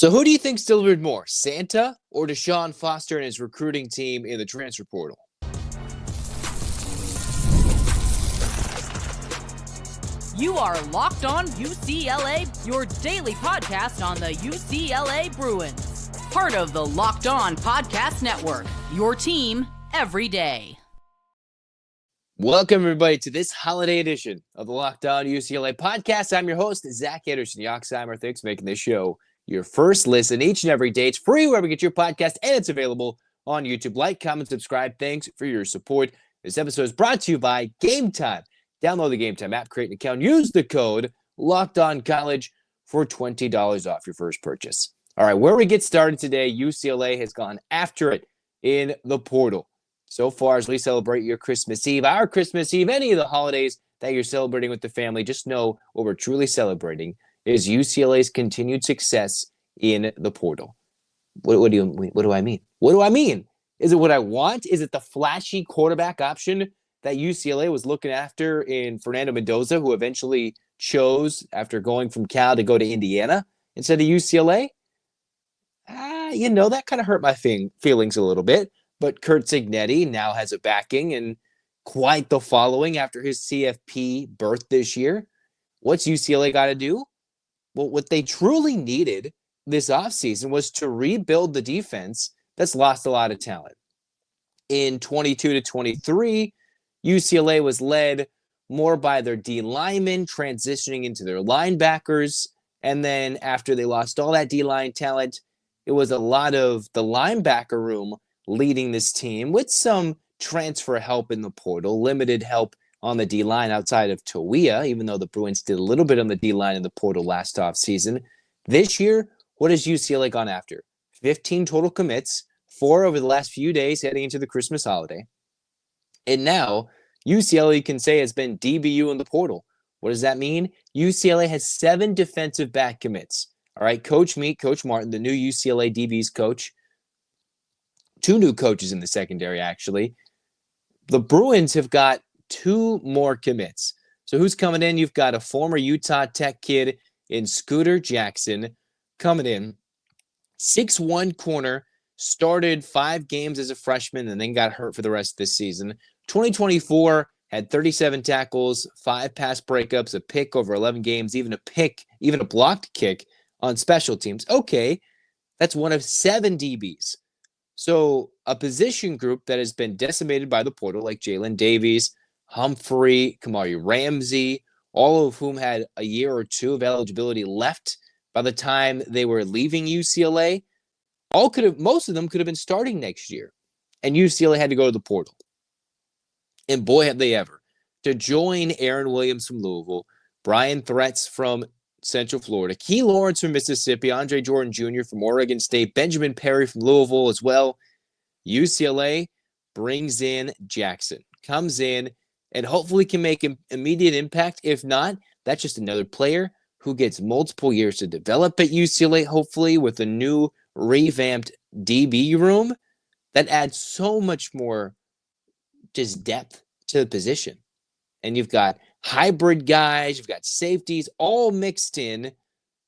So who do you think's delivered more, Santa or DeShaun Foster and his recruiting team in the transfer portal? You are Locked On UCLA, your daily podcast on the UCLA Bruins. Part of the Locked On Podcast Network, your team every day. Welcome, everybody, to this holiday edition of the Locked On UCLA podcast. I'm your host, Zach Anderson-Yoxsimer. Thanks for making this show your first listen each and every day. It's free wherever you get your podcast, and it's available on YouTube. Like, comment, subscribe. Thanks for your support. This episode is brought to you by Game Time. Download the Game Time app, create an account, use the code LOCKEDONCollege for $20 off your first purchase. All right, where we get started today, UCLA has gone after it in the portal. So far, as we celebrate your Christmas Eve, our Christmas Eve, any of the holidays that you're celebrating with the family, just know what we're truly celebrating is UCLA's continued success in the portal. What do I mean? What do I mean? Is it what I want? Is it the flashy quarterback option that UCLA was looking after in Fernando Mendoza, who eventually chose, after going from Cal, to go to Indiana instead of UCLA? That kind of hurt my feelings a little bit. But Curt Cignetti now has a backing and quite the following after his CFP berth this year. What's UCLA got to do? Well, what they truly needed this offseason was to rebuild the defense that's lost a lot of talent. In 22 to 23, UCLA was led more by their D linemen transitioning into their linebackers. And then after they lost all that D-line talent, it was a lot of the linebacker room leading this team with some transfer help in the portal, limited help on the D-line outside of Tawia, even though the Bruins did a little bit on the D-line in the portal last offseason. This year, what has UCLA gone after? 15 total commits, 4 over the last few days heading into the Christmas holiday. And now, UCLA, can say, has been DBU in the portal. What does that mean? UCLA has 7 defensive back commits. All right, Coach Martin, the new UCLA DB's coach, 2 new coaches in the secondary, actually. The Bruins have got 2 more commits. So who's coming in? You've got a former Utah Tech kid in Scooter Jackson coming in. 6'1" corner, started 5 games as a freshman and then got hurt for the rest of this season. 2024 had 37 tackles, 5 pass breakups, a pick over 11 games, even a blocked kick on special teams. Okay, that's one of 7 DBs. So a position group that has been decimated by the portal, like Jalen Davies, Humphrey, Kamari Ramsey, all of whom had a year or 2 of eligibility left by the time they were leaving UCLA, most of them could have been starting next year. And UCLA had to go to the portal. And boy, have they ever. To join Aaron Williams from Louisville, Brian Threats from Central Florida, Key Lawrence from Mississippi, Andre Jordan Jr. from Oregon State, Benjamin Perry from Louisville as well. UCLA brings in Jackson, comes in, and hopefully can make an immediate impact. If not, that's just another player who gets multiple years to develop at UCLA, hopefully with a new revamped DB room that adds so much more just depth to the position. And you've got hybrid guys, you've got safeties all mixed in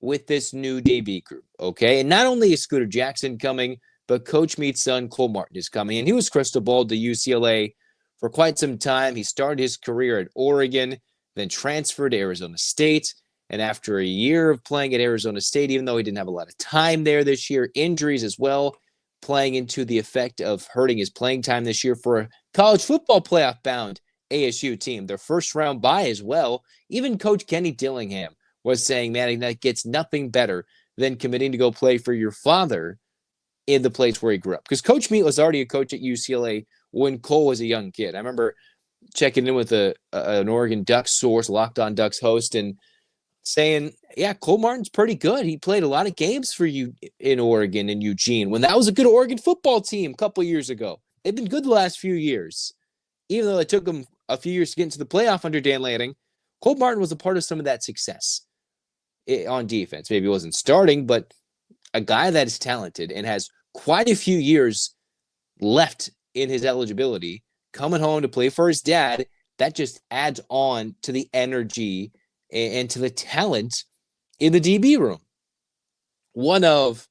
with this new DB group, okay? And not only is Scooter Jackson coming, but Coach Meat's son, Cole Martin, is coming. And he was crystal balled to UCLA for quite some time. He started his career at Oregon, then transferred to Arizona State. And after a year of playing at Arizona State, even though he didn't have a lot of time there this year, injuries as well, playing into the effect of hurting his playing time this year for a college football playoff-bound ASU team, their first-round bye as well. Even Coach Kenny Dillingham was saying, man, that gets nothing better than committing to go play for your father in the place where he grew up. Because Coach Meat was already a coach at UCLA when Cole was a young kid. I remember checking in with an Oregon Ducks source, Locked On Ducks host, and saying, yeah, Cole Martin's pretty good. He played a lot of games for you in Oregon and Eugene when that was a good Oregon football team a couple years ago. They've been good the last few years. Even though it took them a few years to get into the playoff under Dan Lanning, Cole Martin was a part of some of that success on defense. Maybe he wasn't starting, but a guy that is talented and has quite a few years left in his eligibility, coming home to play for his dad, that just adds on to the energy and to the talent in the DB room. one of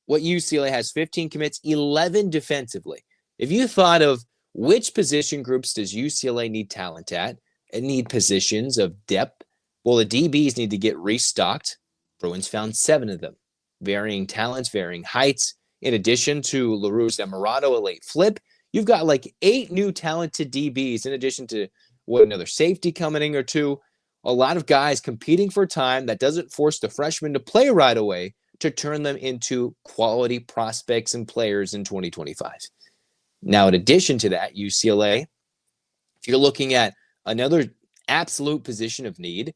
what UCLA has 15 commits, 11 defensively. If you thought of which position groups does UCLA need talent at and need positions of depth, well, the DBs need to get restocked. Bruins found 7 of them, varying talents, varying heights. In addition to LaRue Zamorano, a late flip, you've got like 8 new talented DBs in addition to another safety coming in or 2. A lot of guys competing for time that doesn't force the freshmen to play right away to turn them into quality prospects and players in 2025. Now, in addition to that, UCLA, if you're looking at another absolute position of need,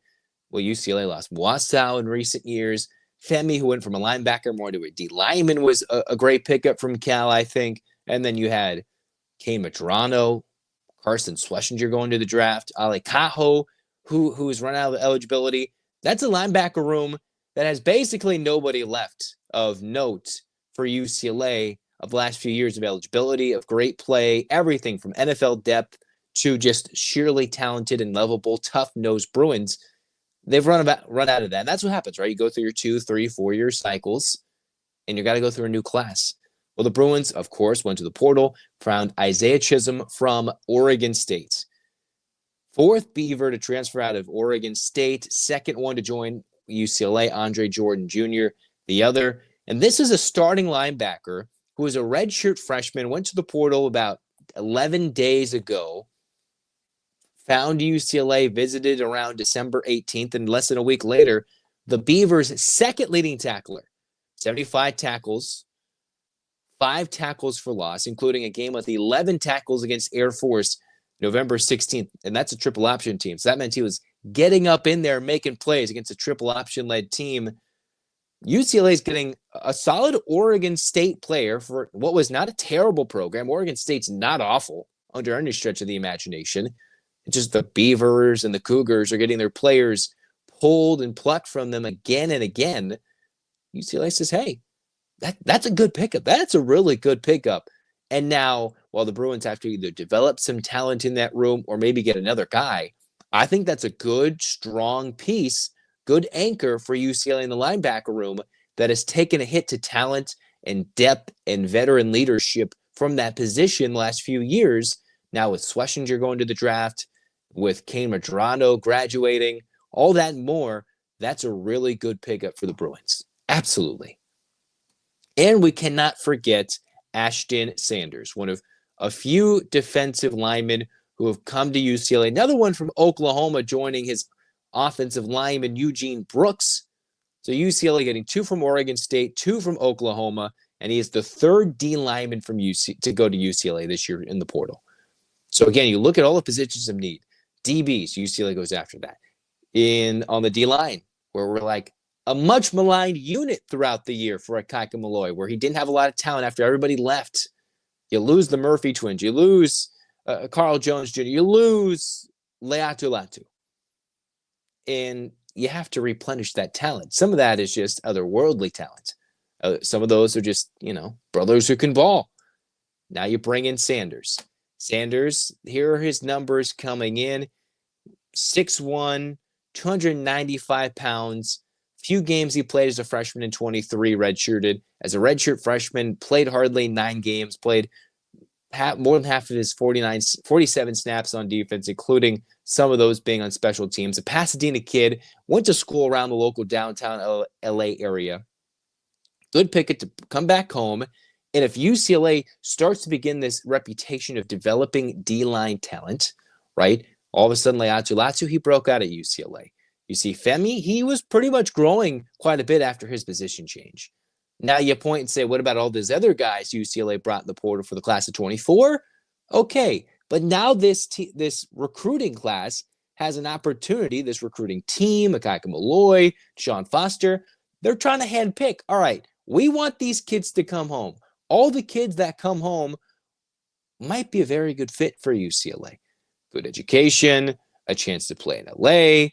well, UCLA lost Wausau in recent years. Femi, who went from a linebacker more to a D lineman, was a great pickup from Cal, I think. And then you had Kane Madrano, Carson Schlesinger going to the draft, Ale Cajo, who was run out of eligibility. That's a linebacker room that has basically nobody left of note for UCLA of the last few years of eligibility, of great play, everything from NFL depth to just sheerly talented and lovable, tough-nosed Bruins. They've run out of that. And that's what happens, right? You go through your 2, 3, 4-year cycles, and you got to go through a new class. Well, the Bruins, of course, went to the portal, found Isaiah Chishom from Oregon State. 4th Beaver to transfer out of Oregon State. 2nd one to join UCLA, Andre Jordan Jr., the other. And this is a starting linebacker who was a redshirt freshman, went to the portal about 11 days ago, found UCLA, visited around December 18th, and less than a week later, the Beavers' 2nd leading tackler, 75 tackles, 5 tackles for loss, including a game with 11 tackles against Air Force November 16th, and that's a triple option team. So that meant he was getting up in there, making plays against a triple option-led team. UCLA is getting a solid Oregon State player for what was not a terrible program. Oregon State's not awful under any stretch of the imagination. It's just the Beavers and the Cougars are getting their players pulled and plucked from them again and again. UCLA says, hey, that's a good pickup. That's a really good pickup. And now, while the Bruins have to either develop some talent in that room or maybe get another guy, I think that's a good, strong piece, good anchor for UCLA in the linebacker room that has taken a hit to talent and depth and veteran leadership from that position the last few years. Now with Schlesinger going to the draft, with Kane Madrano graduating, all that and more, that's a really good pickup for the Bruins. Absolutely. And we cannot forget Ashton Sanders, one of a few defensive linemen who have come to UCLA. Another one from Oklahoma joining his offensive lineman, Eugene Brooks. So UCLA getting 2 from Oregon State, 2 from Oklahoma, and he is the 3rd D lineman from UC to go to UCLA this year in the portal. So again, you look at all the positions of need. DBs, UCLA goes after that. On the D line, where we're like a much maligned unit throughout the year for Akaika Malloy, where he didn't have a lot of talent after everybody left. You lose the Murphy twins. You lose Carl Jones Jr. You lose Leatu Latu. And you have to replenish that talent. Some of that is just otherworldly talent. Some of those are just, brothers who can ball. Now you bring in Sanders. Sanders, here are his numbers coming in. 6'1", 295 pounds. Few games he played as a freshman in 23, redshirted. As a redshirt freshman, played hardly 9 games, played more than half of his 47 snaps on defense, including some of those being on special teams. A Pasadena kid, went to school around the local downtown LA area. Good pick to come back home. And if UCLA starts to begin this reputation of developing D-line talent, right, all of a sudden Leatu Latu, he broke out at UCLA. You see Femi, he was pretty much growing quite a bit after his position change. Now you point and say, what about all these other guys UCLA brought in the portal for the class of 24? Okay, but now this recruiting class has an opportunity, this recruiting team, Akaika Malloy, Sean Foster, they're trying to handpick. All right, we want these kids to come home. All the kids that come home might be a very good fit for UCLA. Good education, a chance to play in LA,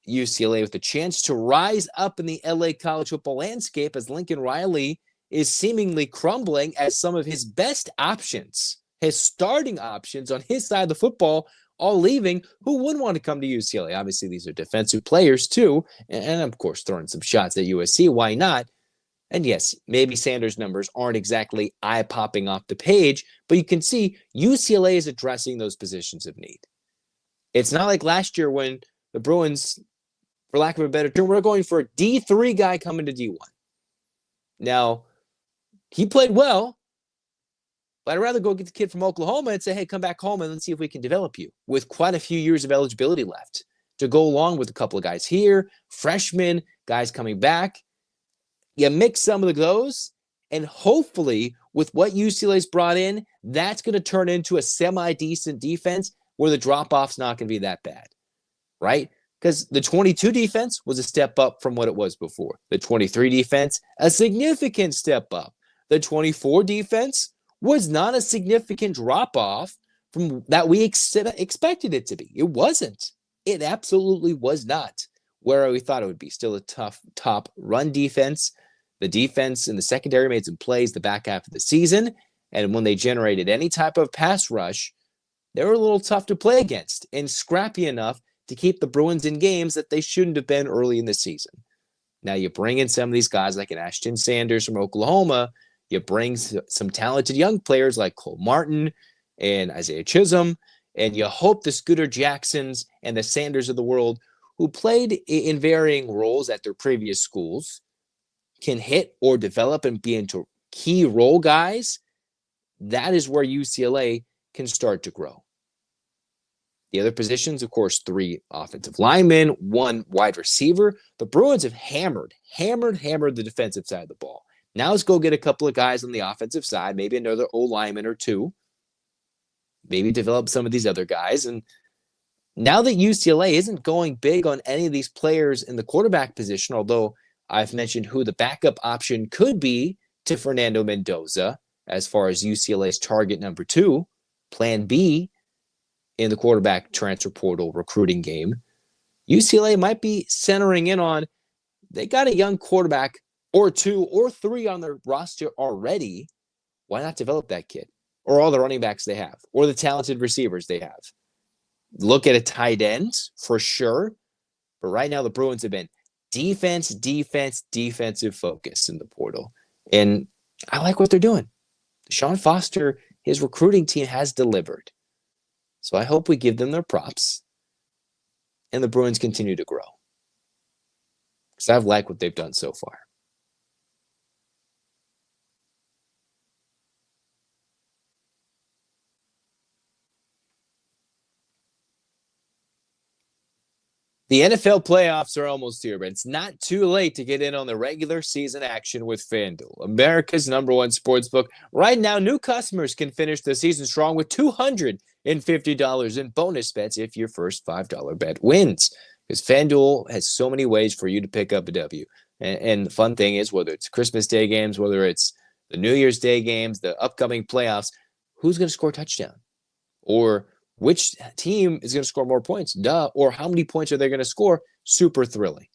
UCLA with a chance to rise up in the LA college football landscape as Lincoln Riley is seemingly crumbling as some of his best options, his starting options on his side of the football, all leaving. Who wouldn't want to come to UCLA? Obviously, these are defensive players too, and of course, throwing some shots at USC. Why not? And yes, maybe Sanders' numbers aren't exactly eye-popping off the page, but you can see UCLA is addressing those positions of need. It's not like last year when the Bruins, for lack of a better term, were going for a D3 guy coming to D1. Now, he played well, but I'd rather go get the kid from Oklahoma and say, hey, come back home and let's see if we can develop you with quite a few years of eligibility left to go along with a couple of guys here, freshmen, guys coming back. You mix some of those, and hopefully with what UCLA's brought in, that's going to turn into a semi-decent defense where the drop-off's not going to be that bad, right? Because the 22 defense was a step up from what it was before. The 23 defense, a significant step up. The 24 defense was not a significant drop-off from that we expected it to be. It wasn't. It absolutely was not where we thought it would be. Still a tough top run defense. The defense in the secondary made some plays the back half of the season, and when they generated any type of pass rush, they were a little tough to play against and scrappy enough to keep the Bruins in games that they shouldn't have been early in the season. Now you bring in some of these guys like an Ashton Sanders from Oklahoma. You bring some talented young players like Cole Martin and Isaiah Chishom, and you hope the Scooter Jacksons and the Sanders of the world, who played in varying roles at their previous schools, can hit or develop and be into key role guys. That is where UCLA can start to grow. The other positions, of course, 3 offensive linemen, 1 wide receiver. The Bruins have hammered the defensive side of the ball. Now let's go get a couple of guys on the offensive side, maybe another O-lineman or 2. Maybe develop some of these other guys. And now that UCLA isn't going big on any of these players in the quarterback position, although I've mentioned who the backup option could be to Fernando Mendoza as far as UCLA's target number 2, plan B in the quarterback transfer portal recruiting game. UCLA might be centering in on, they got a young quarterback or 2 or 3 on their roster already. Why not develop that kid? Or all the running backs they have, or the talented receivers they have. Look at a tight end for sure. But right now the Bruins have been defensive focus in the portal. And I like what they're doing. DeShaun Foster, his recruiting team has delivered. So I hope we give them their props and the Bruins continue to grow. Because I've liked what they've done so far. The NFL playoffs are almost here, but it's not too late to get in on the regular season action with FanDuel, America's #1 sportsbook. Right now, new customers can finish the season strong with $250 in bonus bets if your first $5 bet wins. Because FanDuel has so many ways for you to pick up a W. And the fun thing is, whether it's Christmas Day games, whether it's the New Year's Day games, the upcoming playoffs, who's going to score a touchdown? Or which team is going to score more points? Or how many points are they going to score? Super thrilling.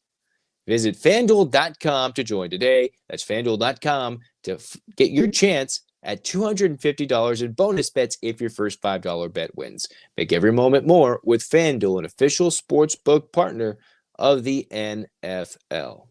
Visit FanDuel.com to join today. That's FanDuel.com to get your chance at $250 in bonus bets if your first $5 bet wins. Make every moment more with FanDuel, an official sportsbook partner of the NFL.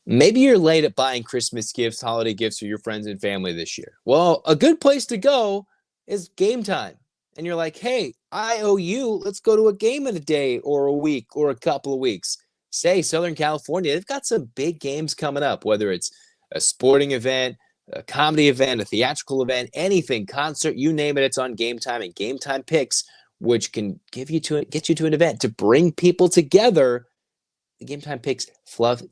Maybe you're late at buying Christmas gifts, holiday gifts for your friends and family this year. Well, a good place to go is Game Time. And you're like, hey, I owe you. Let's go to a game in a day or a week or a couple of weeks. Say Southern California, they've got some big games coming up, whether it's a sporting event, a comedy event, a theatrical event, anything, concert, you name it, it's on Game Time. And Game Time Picks, which can get you to an event to bring people together. The Game Time Picks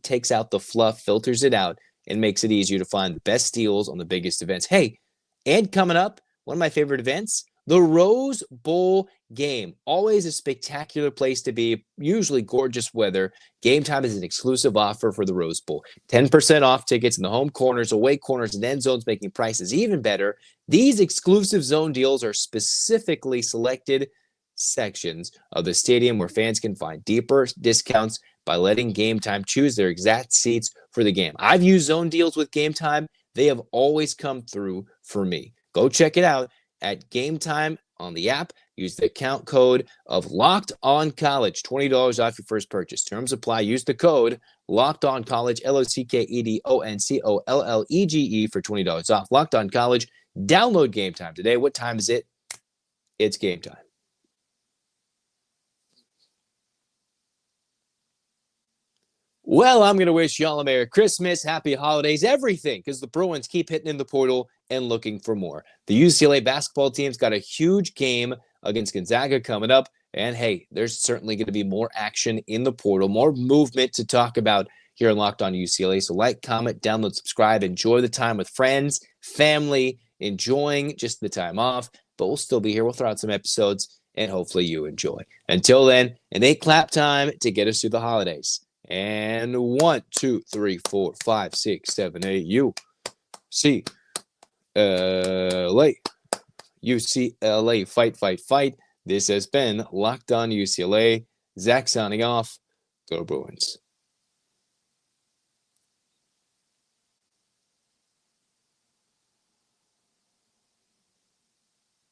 takes out the fluff, filters it out, and makes it easier to find the best deals on the biggest events. Hey, and coming up, one of my favorite events, the Rose Bowl game. Always a spectacular place to be, usually gorgeous weather. Game Time is an exclusive offer for the Rose Bowl. 10% off tickets in the home corners, away corners, and end zones, making prices even better. These exclusive zone deals are specifically selected sections of the stadium where fans can find deeper discounts by letting Game Time choose their exact seats for the game. I've used zone deals with Game Time. They have always come through for me. Go check it out at Game Time on the app. Use the account code of Locked On College, $20 off your first purchase. Terms apply. Use the code Locked On College, LOCKEDONCOLLEGE for $20 off. Locked On College. Download Game Time today. What time is it? It's game time. Well, I'm going to wish y'all a Merry Christmas, Happy Holidays, everything, because the Bruins keep hitting in the portal and looking for more. The UCLA basketball team's got a huge game against Gonzaga coming up, and hey, there's certainly going to be more action in the portal, more movement to talk about here on Locked On UCLA. So like, comment, download, subscribe, enjoy the time with friends, family, enjoying just the time off, but we'll still be here. We'll throw out some episodes, and hopefully you enjoy. Until then, an 8-clap time to get us through the holidays. And 1, 2, 3, 4, 5, 6, 7, 8, UCLA. UCLA, fight, fight, fight. This has been Locked On UCLA. Zach signing off. Go Bruins.